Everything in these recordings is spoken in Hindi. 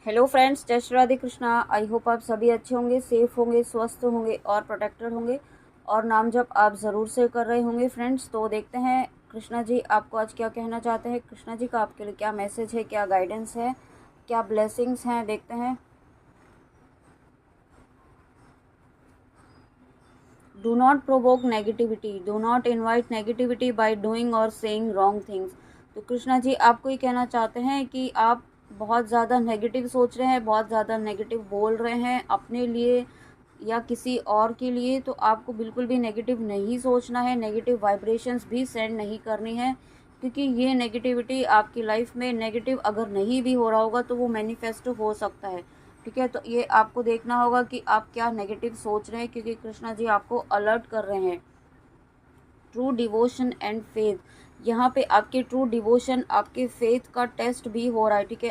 हेलो फ्रेंड्स, जय श्री राधे कृष्णा। आई होप आप सभी अच्छे होंगे, सेफ होंगे, स्वस्थ होंगे और प्रोटेक्टेड होंगे और नाम जप आप ज़रूर से कर रहे होंगे फ्रेंड्स। तो देखते हैं कृष्णा जी आपको आज क्या कहना चाहते हैं। कृष्णा जी का आपके लिए क्या मैसेज है, क्या गाइडेंस है, क्या ब्लेसिंग्स हैं, देखते हैं। Do not provoke negativity, do not invite negativity by doing और सेइंग रॉन्ग थिंग्स। तो कृष्णा जी आपको ये कहना चाहते हैं कि आप बहुत ज़्यादा नेगेटिव सोच रहे हैं, बहुत ज़्यादा नेगेटिव बोल रहे हैं अपने लिए या किसी और के लिए। तो आपको बिल्कुल भी नेगेटिव नहीं सोचना है, नेगेटिव वाइब्रेशंस भी सेंड नहीं करनी है, क्योंकि ये नेगेटिविटी आपकी लाइफ में नेगेटिव अगर नहीं भी हो रहा होगा तो वो मैनिफेस्ट हो सकता है। ठीक है, तो ये आपको देखना होगा कि आप क्या नेगेटिव सोच रहे हैं, क्योंकि कृष्णा जी आपको अलर्ट कर रहे हैं। ट्रू डिवोशन एंड फेथ, यहाँ पे आपके ट्रू डिवोशन, आपके फेथ का टेस्ट भी हो रहा है। ठीक है,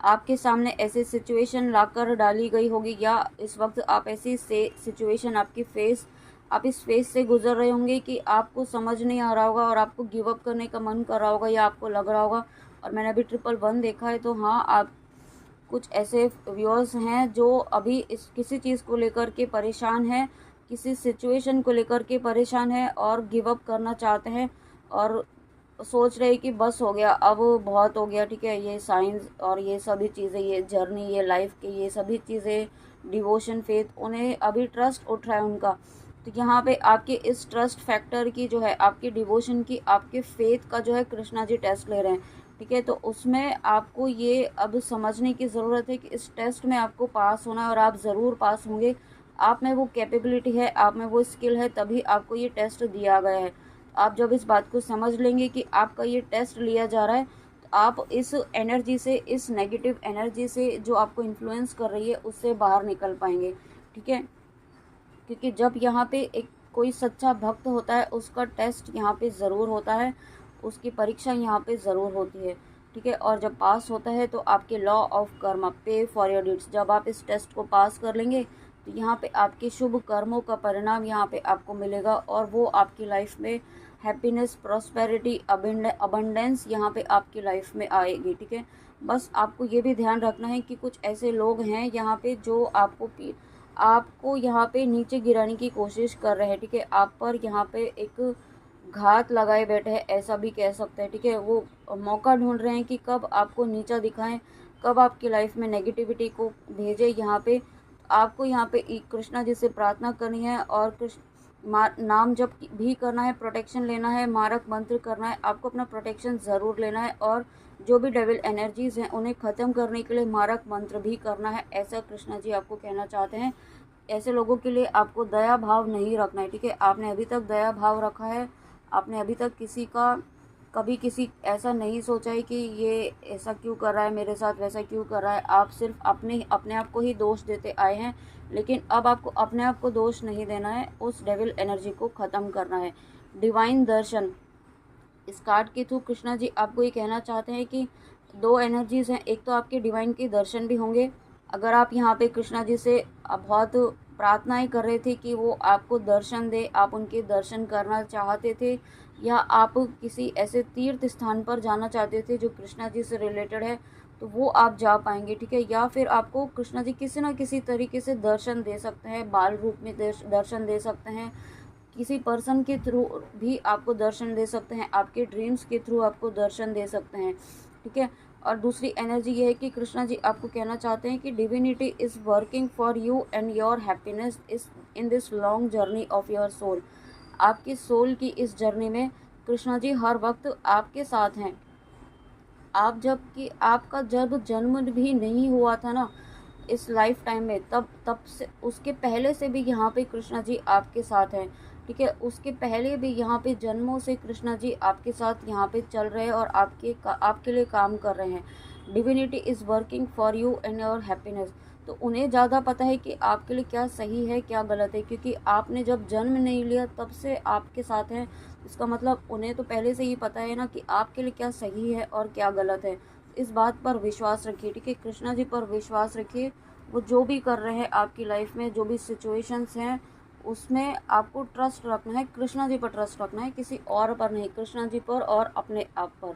आपके सामने ऐसी सिचुएशन लाकर डाली गई होगी या इस वक्त आप ऐसी से सिचुएशन आप इस फेस से गुजर रहे होंगे कि आपको समझ नहीं आ रहा होगा और आपको गिव अप करने का मन कर रहा होगा या आपको लग रहा होगा। और मैंने अभी 111 देखा है, तो हाँ, आप कुछ ऐसे व्यूअर्स हैं जो अभी इस किसी चीज़ को लेकर के परेशान हैं, किसी सिचुएशन को लेकर के परेशान हैं और गिव अप करना चाहते हैं और सोच रहे हैं कि बस हो गया, अब बहुत हो गया। ठीक है, ये साइंस और ये सभी चीज़ें, ये जर्नी, ये लाइफ के ये सभी चीज़ें, डिवोशन, फेथ, उन्हें अभी ट्रस्ट उठ रहा है उनका। तो यहाँ पे आपके इस ट्रस्ट फैक्टर की जो है, आपके डिवोशन की, आपके फेथ का जो है कृष्णा जी टेस्ट ले रहे हैं। ठीक है, तो उसमें आपको ये अब समझने की ज़रूरत है कि इस टेस्ट में आपको पास होना है और आप ज़रूर पास होंगे। आप में वो कैपेबिलिटी है, आप में वो स्किल है, तभी आपको ये टेस्ट दिया गया है। आप जब इस बात को समझ लेंगे कि आपका ये टेस्ट लिया जा रहा है, तो आप इस एनर्जी से, इस नेगेटिव एनर्जी से जो आपको इन्फ्लुएंस कर रही है, उससे बाहर निकल पाएंगे। ठीक है, क्योंकि जब यहाँ पे एक कोई सच्चा भक्त होता है, उसका टेस्ट यहाँ पे ज़रूर होता है, उसकी परीक्षा यहाँ पे ज़रूर होती है। ठीक है, और जब पास होता है तो आपके लॉ ऑफ कर्म, पे फॉर योर डीड्स, जब आप इस टेस्ट को पास कर लेंगे तो यहाँ पे आपके शुभ कर्मों का परिणाम यहाँ पे आपको मिलेगा और वो आपकी लाइफ में हैप्पीनेस, प्रॉस्पेरिटी, अबंडेंस यहाँ पे आपकी लाइफ में आएगी। ठीक है, बस आपको ये भी ध्यान रखना है कि कुछ ऐसे लोग हैं यहाँ पे जो आपको यहाँ पे नीचे गिराने की कोशिश कर रहे हैं। ठीक है, आप पर यहाँ पे एक घात लगाए बैठे हैं, ऐसा भी कह सकते हैं। ठीक है, वो मौका ढूंढ रहे हैं कि कब आपको नीचा दिखाएं, कब आपकी लाइफ में नेगेटिविटी को भेजे। यहाँ पे आपको यहाँ पे कृष्णा जी से प्रार्थना करनी है और कृष्ण नाम जप भी करना है, प्रोटेक्शन लेना है, मारक मंत्र करना है। आपको अपना प्रोटेक्शन ज़रूर लेना है और जो भी डेविल एनर्जीज हैं उन्हें ख़त्म करने के लिए मारक मंत्र भी करना है, ऐसा कृष्णा जी आपको कहना चाहते हैं। ऐसे लोगों के लिए आपको दया भाव नहीं रखना है। ठीक है, आपने अभी तक दया भाव रखा है, आपने अभी तक कभी किसी ऐसा नहीं सोचा है कि ये ऐसा क्यों कर रहा है मेरे साथ, वैसा क्यों कर रहा है। आप सिर्फ अपने आप को ही दोष देते आए हैं, लेकिन अब आपको अपने आप को दोष नहीं देना है, उस डेविल एनर्जी को ख़त्म करना है। डिवाइन दर्शन, इस कार्ड के थ्रू कृष्णा जी आपको ये कहना चाहते हैं कि दो एनर्जीज़ हैं, एक तो आपके डिवाइन के दर्शन भी होंगे। अगर आप यहाँ पे कृष्णा जी से बहुत प्रार्थनाएं कर रहे थे कि वो आपको दर्शन दे, आप उनके दर्शन करना चाहते थे, या आप किसी ऐसे तीर्थ स्थान पर जाना चाहते थे जो कृष्णा जी से रिलेटेड है, तो वो आप जा पाएंगे। ठीक है, या फिर आपको कृष्णा जी किसी ना किसी तरीके से दर्शन दे सकते हैं, बाल रूप में दर्शन दे सकते हैं, किसी पर्सन के थ्रू भी आपको दर्शन दे सकते हैं, आपके ड्रीम्स के थ्रू आपको दर्शन दे सकते हैं। ठीक है, और दूसरी एनर्जी ये है कि कृष्णा जी आपको कहना चाहते हैं कि divinity is working for you and your happiness is in this long journey of your soul. आपकी सोल की इस जर्नी में कृष्णा जी हर वक्त आपके साथ हैं। आपका जब जन्म भी नहीं हुआ था ना इस लाइफ टाइम में, तब से, उसके पहले से भी यहाँ पे कृष्णा जी आपके साथ हैं। ठीक है, उसके पहले भी यहाँ पे जन्मों से कृष्णा जी आपके साथ यहाँ पे चल रहे हैं और आपके लिए काम कर रहे हैं। Divinity is working for you and your happiness. तो उन्हें ज़्यादा पता है कि आपके लिए क्या सही है, क्या गलत है, क्योंकि आपने जब जन्म नहीं लिया तब से आपके साथ हैं। इसका मतलब उन्हें तो पहले से ही पता है ना कि आपके लिए क्या सही है और क्या गलत है। इस बात पर विश्वास रखिए। ठीक है, कृष्णा जी पर विश्वास रखिए। वो जो भी कर रहे हैं आपकी लाइफ में, जो भी सिचुएशंस हैं, उसमें आपको ट्रस्ट रखना है, कृष्णा जी पर ट्रस्ट रखना है, किसी और पर नहीं, कृष्णा जी पर और अपने आप पर।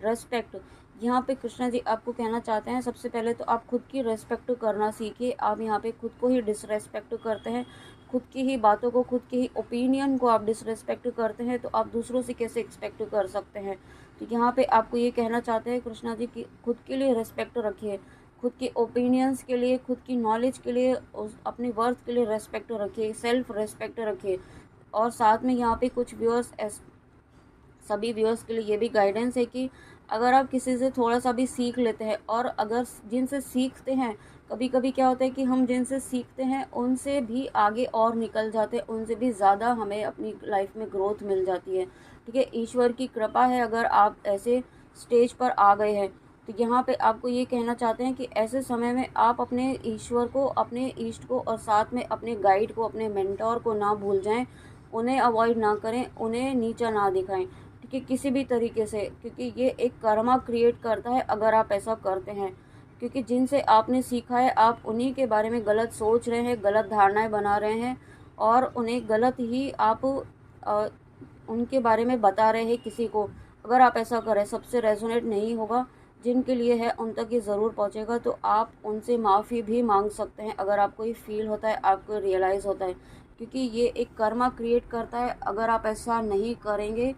रेस्पेक्ट, यहाँ पे कृष्णा जी आपको कहना चाहते हैं, सबसे पहले तो आप खुद की रेस्पेक्ट करना सीखिए। आप यहाँ पे खुद को ही डिसरेस्पेक्ट करते हैं, खुद की ही बातों को, खुद की ही ओपिनियन को आप डिसरेस्पेक्ट करते हैं, तो आप दूसरों से कैसे एक्सपेक्ट कर सकते हैं। तो यहाँ पे आपको ये कहना चाहते हैं कृष्णा जी कि खुद के लिए रेस्पेक्ट रखिए, खुद के ओपिनियंस के लिए, खुद की नॉलेज के लिए, अपने वर्थ के लिए रेस्पेक्ट रखिए, सेल्फ रेस्पेक्ट रखिए। और साथ में यहाँ पे कुछ व्यूअर्स, सभी व्यूअर्स के लिए ये भी गाइडेंस है कि अगर आप किसी से थोड़ा सा भी सीख लेते हैं, और अगर जिनसे सीखते हैं, कभी कभी क्या होता है कि हम जिनसे सीखते हैं उनसे भी आगे और निकल जाते हैं, उनसे भी ज़्यादा हमें अपनी लाइफ में ग्रोथ मिल जाती है। ठीक है, ईश्वर की कृपा है अगर आप ऐसे स्टेज पर आ गए हैं। तो यहाँ पे आपको ये कहना चाहते हैं कि ऐसे समय में आप अपने ईश्वर को, अपने इष्ट को, और साथ में अपने गाइड को, अपने मेंटोर को ना भूल जाएं, उन्हें अवॉइड ना करें, उन्हें नीचा ना दिखाएं। ठीक है, किसी भी तरीके से, क्योंकि ये एक कर्मा क्रिएट करता है अगर आप ऐसा करते हैं। क्योंकि जिनसे आपने सीखा है, आप उन्हीं के बारे में गलत सोच रहे हैं, गलत धारणाएं बना रहे हैं, और उन्हें गलत ही आप उनके बारे में बता रहे हैं किसी को। अगर आप ऐसा करें, सबसे रेजोनेट नहीं होगा, जिनके लिए है उन तक ये ज़रूर पहुंचेगा। तो आप उनसे माफ़ी भी मांग सकते हैं अगर आपको ये फील होता है, आपको रियलाइज़ होता है, क्योंकि ये एक कर्मा क्रिएट करता है। अगर आप ऐसा नहीं करेंगे,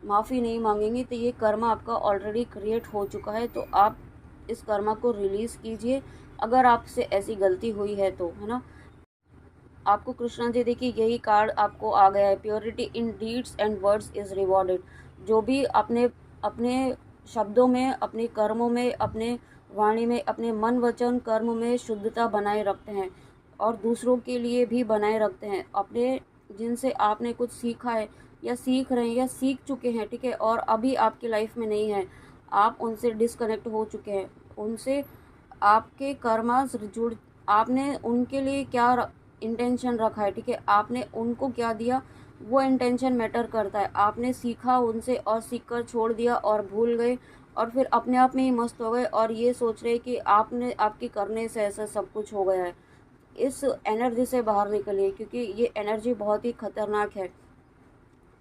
माफ़ी नहीं मांगेंगे, तो ये कर्मा आपका ऑलरेडी क्रिएट हो चुका है। तो आप इस कर्मा को रिलीज़ कीजिए अगर आपसे ऐसी गलती हुई है तो, है ना। आपको कृष्णा जी देखिए, यही कार्ड आपको आ गया है, purity in deeds and words is rewarded. जो भी अपने अपने शब्दों में, अपने कर्मों में, अपने वाणी में, अपने मन वचन कर्म में शुद्धता बनाए रखते हैं, और दूसरों के लिए भी बनाए रखते हैं, अपने जिनसे आपने कुछ सीखा है, या सीख रहे हैं, या सीख चुके हैं, ठीक है, और अभी आपकी लाइफ में नहीं है, आप उनसे डिस्कनेक्ट हो चुके हैं, उनसे आपके कर्मा जुड़, आपने उनके लिए क्या इंटेंशन रखा है, ठीक है, आपने उनको क्या दिया, वो इंटेंशन मैटर करता है। आपने सीखा उनसे और सीख कर छोड़ दिया और भूल गए, और फिर अपने आप में ही मस्त हो गए, और ये सोच रहे कि आपने, आपके करने से ऐसा सब कुछ हो गया है। इस एनर्जी से बाहर निकलिए, क्योंकि ये एनर्जी बहुत ही खतरनाक है।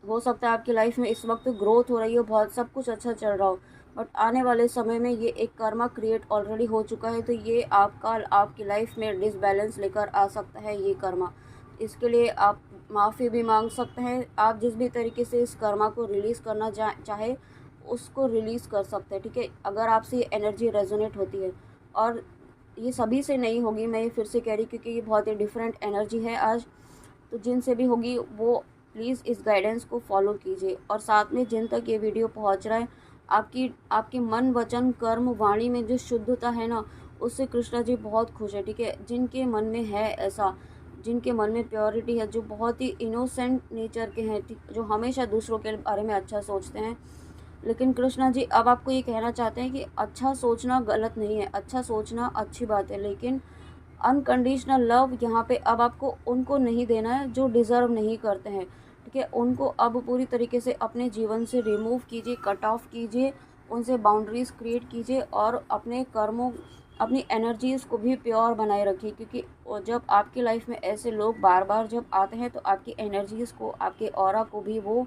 हो सकता है आपकी लाइफ में इस वक्त ग्रोथ हो रही हो, बहुत सब कुछ अच्छा चल रहा हो, बट आने वाले समय में ये एक कर्मा क्रिएट ऑलरेडी हो चुका है। तो ये आपकी लाइफ में डिसबैलेंस लेकर आ सकता है ये कर्मा। इसके लिए आप माफ़ी भी मांग सकते हैं। आप जिस भी तरीके से इस कर्मा को रिलीज़ करना चाहे उसको रिलीज़ कर सकते हैं। ठीक है, अगर आपसे ये एनर्जी रेजोनेट होती है, और ये सभी से नहीं होगी, मैं ये फिर से कह रही, क्योंकि ये बहुत ही डिफरेंट एनर्जी है आज। तो जिनसे भी होगी वो प्लीज़ इस गाइडेंस को फॉलो कीजिए। और साथ में जिन तक ये वीडियो पहुंच रहा है, आपके मन वचन कर्म वाणी में जो शुद्धता है ना, उससे कृष्णा जी बहुत खुश है। ठीक है, जिनके मन में है ऐसा, जिनके मन में प्योरिटी है, जो बहुत ही इनोसेंट नेचर के हैं, जो हमेशा दूसरों के बारे में अच्छा सोचते हैं। लेकिन कृष्णा जी अब आपको ये कहना चाहते हैं कि अच्छा सोचना गलत नहीं है, अच्छा सोचना अच्छी बात है, लेकिन अनकंडीशनल लव यहाँ पे अब आपको उनको नहीं देना है जो डिज़र्व नहीं करते हैं। ठीक है, उनको अब पूरी तरीके से अपने जीवन से रिमूव कीजिए, कट ऑफ कीजिए, उनसे बाउंड्रीज़ क्रिएट कीजिए, और अपने कर्मों, अपनी एनर्जीज़ को भी प्योर बनाए रखिए। क्योंकि जब आपकी लाइफ में ऐसे लोग बार बार जब आते हैं, तो आपकी एनर्जीज़ को, आपके ऑरा को भी वो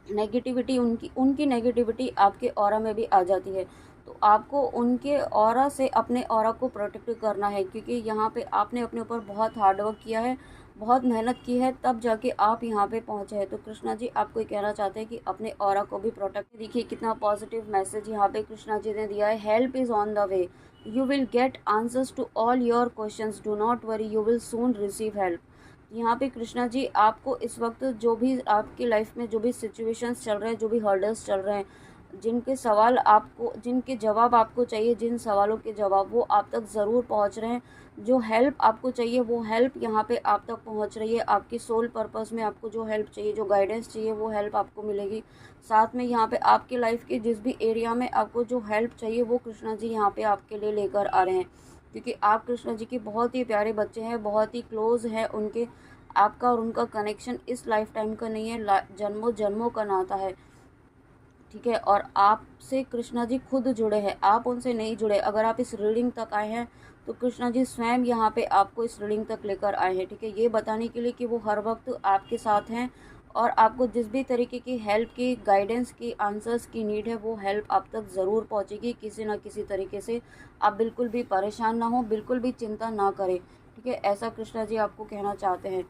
नेगेटिविटी, उनकी नेगेटिविटी आपके ऑरा में भी आ जाती है। तो आपको उनके ऑरा से अपने ऑरा को प्रोटेक्ट करना है, क्योंकि यहाँ पे आपने अपने ऊपर बहुत हार्डवर्क किया है, बहुत मेहनत की है, तब जाके आप यहाँ पे पहुँचे हैं। तो कृष्णा जी आपको ये कहना चाहते हैं कि अपने ऑरा को भी प्रोटेक्ट। देखिए कितना पॉजिटिव मैसेज यहाँ पे कृष्णा जी ने दिया है। Help is on the way, you will get answers to all your questions, do not worry, you will soon receive help. यहाँ पे कृष्णा जी आपको इस वक्त जो भी आपकी लाइफ में जो भी सिचुएशंस चल रहे हैं, जो भी हर्डल्स चल रहे हैं, जिनके जवाब आपको चाहिए, जिन सवालों के जवाब वो आप तक ज़रूर पहुँच रहे हैं, जो हेल्प आपको चाहिए वो हेल्प यहाँ पे आप तक पहुँच रही है। आपकी सोल पर्पस में आपको जो हेल्प चाहिए, जो गाइडेंस चाहिए, वो हेल्प आपको मिलेगी। साथ में यहाँ पे आपकी लाइफ के जिस भी एरिया में आपको जो हेल्प चाहिए, वो कृष्णा जी यहाँ पे आपके लिए लेकर आ रहे हैं। क्योंकि आप कृष्णा जी के बहुत ही प्यारे बच्चे हैं, बहुत ही क्लोज़ है उनके, आपका और उनका कनेक्शन इस लाइफ टाइम का नहीं है, जन्मों जन्मों का नाता है। ठीक है, और आपसे कृष्णा जी खुद जुड़े हैं, आप उनसे नहीं जुड़े। अगर आप इस रीडिंग तक आए हैं तो कृष्णा जी स्वयं यहाँ पे आपको इस रीडिंग तक लेकर आए हैं। ठीक है, ये बताने के लिए कि वो हर वक्त आपके साथ हैं, और आपको जिस भी तरीके की हेल्प की, गाइडेंस की, आंसर्स की नीड है, वो हेल्प आप तक ज़रूर पहुंचेगी किसी ना किसी तरीके से। आप बिल्कुल भी परेशान ना हो, बिल्कुल भी चिंता ना करें, ठीक है। ऐसा कृष्णा जी आपको कहना चाहते हैं।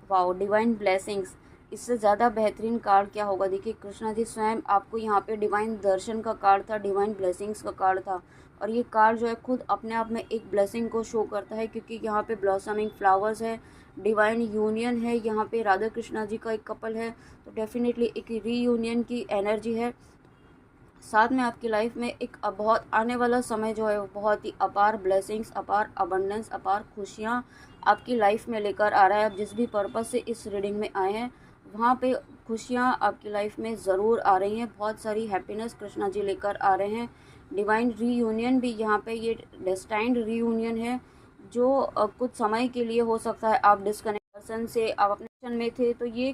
वाओ, डिवाइन ब्लेसिंग्स, इससे ज़्यादा बेहतरीन कार्ड क्या होगा। देखिए कृष्णा जी स्वयं आपको यहाँ पे डिवाइन दर्शन का कार्ड था, डिवाइन ब्लेसिंग्स का कार्ड था। और ये कार्ड जो है खुद अपने आप में एक ब्लेसिंग को शो करता है, क्योंकि यहाँ पे ब्लॉसमिंग फ्लावर्स है, डिवाइन यूनियन है, यहाँ पे राधा कृष्णा जी का एक कपल है, तो डेफिनेटली एक रीयूनियन की एनर्जी है। साथ में आपकी लाइफ में एक बहुत आने वाला समय जो है वो बहुत ही अपार ब्लेसिंग्स, अपार अबंडेंस, अपार खुशियाँ आपकी लाइफ में लेकर आ रहा है। आप जिस भी पर्पज़ से इस रीडिंग में आए हैं वहाँ पे खुशियाँ आपकी लाइफ में ज़रूर आ रही हैं। बहुत सारी हैप्पीनेस कृष्णा जी लेकर आ रहे हैं। डिवाइन रीयूनियन भी यहाँ पे, ये डेस्टाइंड रीयूनियन है जो कुछ समय के लिए हो सकता है। आप डिस्कनेक्ट पर्सन से, आप अपने रिलेशन में थे, तो ये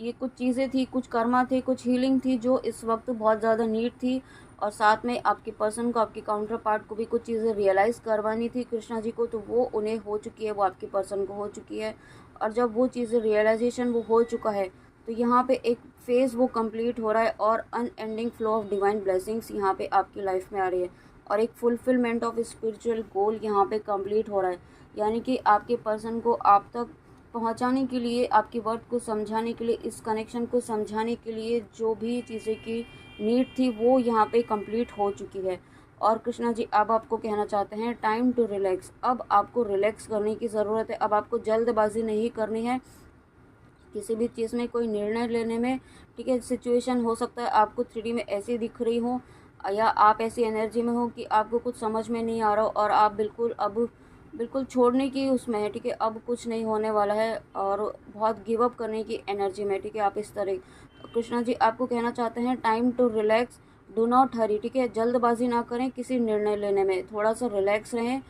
कुछ चीज़ें थी, कुछ कर्मा थे, कुछ हीलिंग थी जो इस वक्त बहुत ज़्यादा नीड थी। और साथ में आपके पर्सन को, आपके काउंटर पार्ट को भी कुछ चीज़ें रियलाइज़ करवानी थी कृष्णा जी को, तो वो उन्हें हो चुकी है, वो आपके पर्सन को हो चुकी है। और जब वो चीज़ें रियलाइजेशन वो हो चुका है, तो यहाँ पे एक फेज़ वो कंप्लीट हो रहा है और unending flow of divine blessings यहाँ पे आपकी लाइफ में आ रही है। और एक फुलफिलमेंट ऑफ स्पिरिचुअल गोल यहाँ पे कंप्लीट हो रहा है। यानी कि आपके पर्सन को आप तक पहुंचाने के लिए, आपकी वर्ड को समझाने के लिए, इस कनेक्शन को समझाने के लिए जो भी चीज़ें की नीड थी वो यहाँ पे कंप्लीट हो चुकी है। और कृष्णा जी अब आपको कहना चाहते हैं टाइम टू रिलैक्स। अब आपको रिलैक्स करने की ज़रूरत है। अब आपको जल्दबाजी नहीं करनी है किसी भी चीज़ में, कोई निर्णय लेने में, ठीक है। सिचुएशन हो सकता है आपको 3D में ऐसी दिख रही हो, या आप ऐसी एनर्जी में हो कि आपको कुछ समझ में नहीं आ रहा हो और आप बिल्कुल छोड़ने की उसमें है, ठीक है। अब कुछ नहीं होने वाला है और बहुत गिव अप करने की एनर्जी में, ठीक है। आप इस तरह, तो कृष्णा जी आपको कहना चाहते हैं time to relax, do not hurry, ठीक है। जल्दबाजी ना करें किसी निर्णय लेने में, थोड़ा सा रिलैक्स रहें,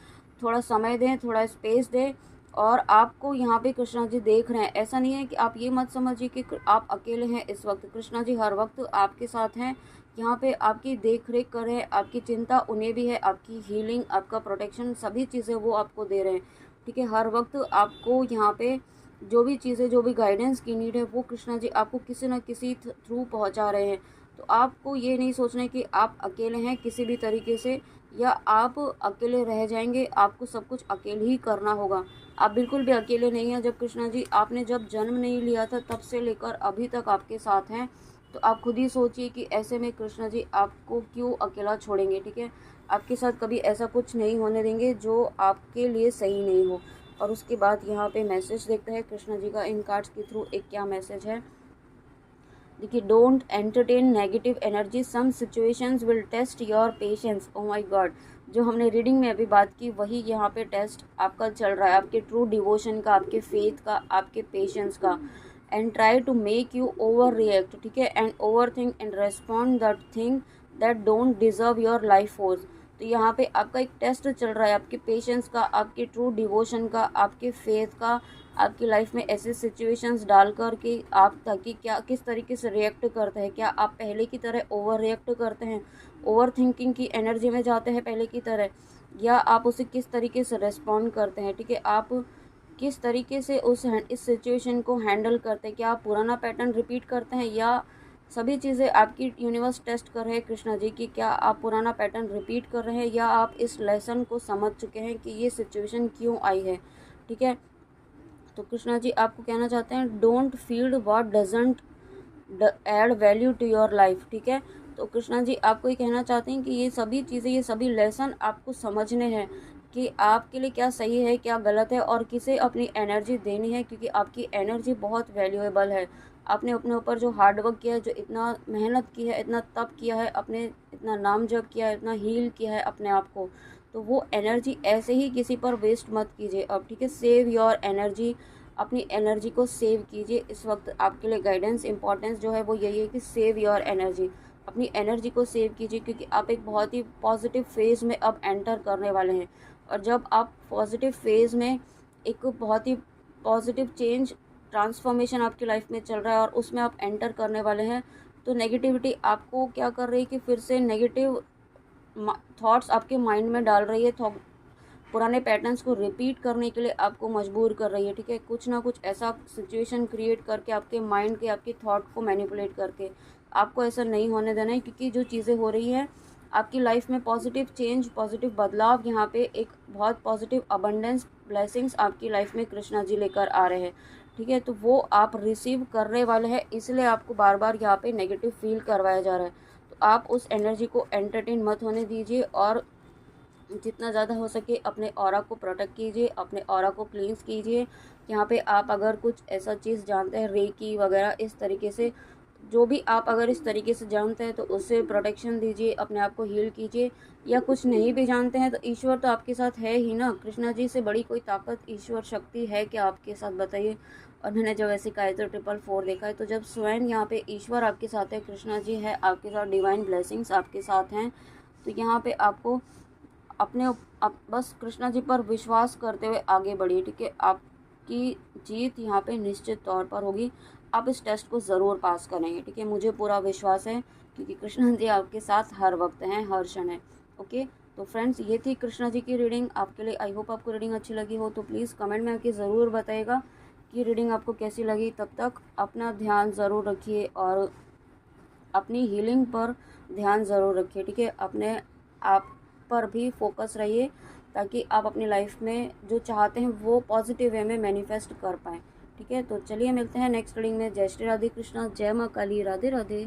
थोड़ा समय दें, थोड़ा स्पेस दें। और आपको यहाँ पे कृष्णा जी देख रहे हैं। ऐसा नहीं है कि आप ये मत समझिए कि आप अकेले हैं इस वक्त, कृष्णा जी हर वक्त आपके साथ हैं। यहाँ पे आपकी देख रेख कर रहे हैं, आपकी चिंता उन्हें भी है, आपकी हीलिंग, आपका प्रोटेक्शन, सभी चीज़ें वो आपको दे रहे हैं, ठीक है। हर वक्त आपको यहाँ पे जो भी चीज़ें, जो भी गाइडेंस की नीड है वो कृष्णा जी आपको किसी न किसी थ्रू पहुँचा रहे हैं। तो आपको ये नहीं सोचना है कि आप अकेले हैं किसी भी तरीके से, या आप अकेले रह जाएंगे, आपको सब कुछ अकेले ही करना होगा। आप बिल्कुल भी अकेले नहीं हैं। जब कृष्णा जी आपने जब जन्म नहीं लिया था तब से लेकर अभी तक आपके साथ हैं। तो आप खुद ही सोचिए कि ऐसे में कृष्णा जी आपको क्यों अकेला छोड़ेंगे, ठीक है। आपके साथ कभी ऐसा कुछ नहीं होने देंगे जो आपके लिए सही नहीं हो। और उसके बाद यहाँ पे मैसेज देखते हैं कृष्णा जी का इन कार्ड्स के थ्रू एक क्या मैसेज है। देखिए, don't entertain negative energy, some situations will test your patience. Oh my god, जो हमने रीडिंग में अभी बात की वही यहाँ पे टेस्ट आपका चल रहा है, आपके ट्रू डिवोशन का, आपके फेथ का, आपके पेशेंस का। And try to make you overreact, ठीक है, and overthink and respond that thing that don't deserve your life force. तो यहाँ पे आपका एक टेस्ट चल रहा है आपके पेशेंस का, आपके ट्रू डिवोशन का, आपके फेथ का, आपकी लाइफ में ऐसे सिचुएशंस डाल कर कि आप ताकि क्या किस तरीके से रिएक्ट करते हैं। क्या आप पहले की तरह ओवर रिएक्ट करते हैं, ओवर थिंकिंग की एनर्जी में जाते हैं पहले की तरह, या आप उसे किस तरीके से रेस्पॉन्ड करते हैं, ठीक है। आप किस तरीके से इस सिचुएशन को हैंडल करते हैं। क्या आप पुराना पैटर्न रिपीट करते हैं, या सभी चीज़ें आपकी यूनिवर्स टेस्ट कर रहे हैं कृष्णा जी कि क्या आप पुराना पैटर्न रिपीट कर रहे हैं, या आप इस लेसन को समझ चुके हैं कि ये सिचुएशन क्यों आई है, ठीक है। तो कृष्णा जी आपको कहना चाहते हैं don't feed what doesn't add value to your life, ठीक है। तो कृष्णा जी आपको ये कहना चाहते हैं कि ये सभी चीज़ें, ये सभी लेसन आपको समझने हैं कि आपके लिए क्या सही है, क्या गलत है, और किसे अपनी एनर्जी देनी है, क्योंकि आपकी एनर्जी बहुत वैल्यूएबल है। आपने अपने ऊपर जो हार्डवर्क किया है, जो इतना मेहनत की है, इतना तप किया है, अपने इतना नाम जप किया है, इतना हील किया है अपने आप को, तो वो एनर्जी ऐसे ही किसी पर वेस्ट मत कीजिए अब, ठीक है। सेव योर एनर्जी, अपनी एनर्जी को सेव कीजिए। इस वक्त आपके लिए गाइडेंस इंपॉर्टेंस जो है वो यही है कि सेव योर एनर्जी, अपनी एनर्जी को सेव कीजिए, क्योंकि आप एक बहुत ही पॉजिटिव फेज़ में अब एंटर करने वाले हैं। और जब आप पॉजिटिव फेज़ में, एक बहुत ही पॉजिटिव चेंज, ट्रांसफॉर्मेशन आपकी लाइफ में चल रहा है और उसमें आप एंटर करने वाले हैं, तो नेगेटिविटी आपको क्या कर रही है कि फिर से नेगेटिव थॉट्स आपके माइंड में डाल रही है, पुराने पैटर्न्स को रिपीट करने के लिए आपको मजबूर कर रही है, ठीक है। कुछ ना कुछ ऐसा सिचुएशन क्रिएट करके आपके माइंड के, आपके थॉट को मैनिपुलेट करके आपको ऐसा नहीं होने देना है, क्योंकि जो चीज़ें हो रही हैं आपकी लाइफ में, पॉजिटिव चेंज, पॉजिटिव बदलाव, यहाँ पे एक बहुत पॉजिटिव अबंडेंस ब्लेसिंग्स आपकी लाइफ में कृष्णा जी लेकर आ रहे हैं, ठीक है। तो वो आप रिसीव करने वाले हैं, इसलिए आपको बार बार यहाँ पे नेगेटिव फील करवाया जा रहा है। तो आप उस एनर्जी को एंटरटेन मत होने दीजिए और जितना ज़्यादा हो सके अपने ऑरा को प्रोटेक्ट कीजिए, अपने ऑरा को क्लींस कीजिए। यहाँ पे आप अगर कुछ ऐसा चीज़ जानते हैं, रेकी वगैरह इस तरीके से, जो भी आप अगर इस तरीके से जानते हैं तो उससे प्रोटेक्शन दीजिए, अपने आप को हील कीजिए। या कुछ नहीं भी जानते हैं तो ईश्वर तो आपके साथ है ही ना, कृष्णा जी से बड़ी कोई ताकत, ईश्वर शक्ति है क्या आपके साथ, बताइए। और मैंने जब ऐसे कहा तो 444 देखा है, तो जब स्वयं यहाँ पे ईश्वर आपके साथ है, कृष्णा जी है आपके साथ, डिवाइन ब्लेसिंग्स आपके साथ हैं, तो यहाँ पे आपको आप बस कृष्णा जी पर विश्वास करते हुए आगे बढ़िए, ठीक है। आपकी जीत यहाँ पे निश्चित तौर पर होगी, आप इस टेस्ट को ज़रूर पास करेंगे, ठीक है। मुझे पूरा विश्वास है, क्योंकि कृष्णा जी आपके साथ हर वक्त हैं, हर क्षण है। ओके, तो फ्रेंड्स ये थी कृष्णा जी की रीडिंग आपके लिए। आई होप आपको रीडिंग अच्छी लगी हो, तो प्लीज़ कमेंट में आके ज़रूर बताइएगा कि रीडिंग आपको कैसी लगी। तब तक अपना ध्यान ज़रूर रखिए और अपनी हीलिंग पर ध्यान ज़रूर रखिए, ठीक है। अपने आप पर भी फोकस रहिए, ताकि आप अपनी लाइफ में जो चाहते हैं वो पॉजिटिव वे में मैनिफेस्ट कर पाएँ, ठीक है। तो चलिए मिलते हैं नेक्स्ट रीडिंग में। जय श्री राधे कृष्णा, जय माँ काली, राधे राधे।